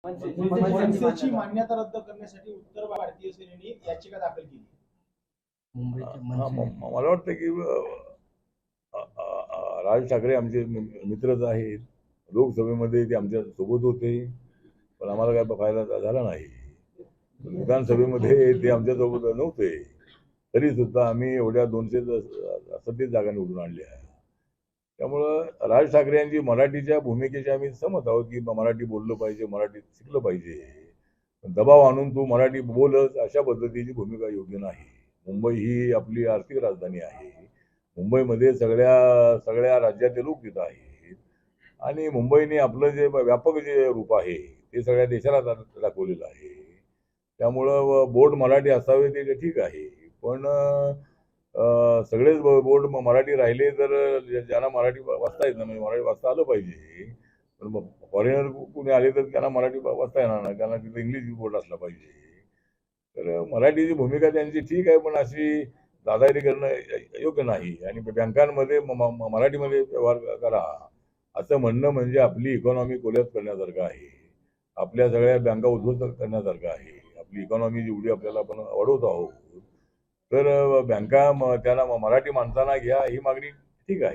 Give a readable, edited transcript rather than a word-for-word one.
मनसेची मान्यता रद्द करण्यासाठी उत्तर भारतीय सेनेने याचिका दाखल केली. मला वाटतं की राज ठाकरे आमचे मित्रच आहेत. लोकसभेमध्ये ते आमच्या सोबत होते, पण आम्हाला काय फायदा झाला नाही. विधानसभेमध्ये ते आमच्या सोबत नव्हते, तरी सुद्धा आम्ही एवढ्या 237 जागा निवडून आणल्या. त्यामुळं राज ठाकरे यांची मराठीच्या भूमिकेची आम्ही सहमत आहोत की मराठी बोललं पाहिजे, मराठी शिकलं पाहिजे. दबाव आणून तू मराठी बोलच अशा पद्धतीची भूमिका योग्य नाही. मुंबई ही आपली आर्थिक राजधानी आहे. मुंबईमध्ये सगळ्या राज्याचे लोक तिथं आहेत आणि मुंबईने आपलं जे व्यापक जे रूप आहे ते सगळ्या देशाला दाखवलेलं आहे. त्यामुळं बोर्ड मराठी असावे ते ठीक आहे, पण सगळेच बोर्ड मराठी राहिले तर ज्यांना मराठी वाचता येत नाही, मराठी वाचता आलं पाहिजे. पण फॉरेनर कुणी आले तर त्यांना मराठी वाचता येणार नाही, त्यांना तिथं इंग्लिश बोर्ड असला पाहिजे. तर मराठीची भूमिका त्यांची ठीक आहे, पण अशी दादागिरी करणं योग्य नाही. आणि बँकांमध्ये मराठीमध्ये व्यवहार करा असं म्हणणं म्हणजे आपली इकॉनॉमी कोलॅप्स करण्यासारखं आहे. आपल्या सगळ्या बँका उद्ध्वस्त करण्यासारखं आहे. आपली इकॉनॉमी जेवढी आपल्याला आपण वाढवत आहोत, तर बँका त्यांना मराठी माणसांना घ्या ही मागणी ठीक आहे.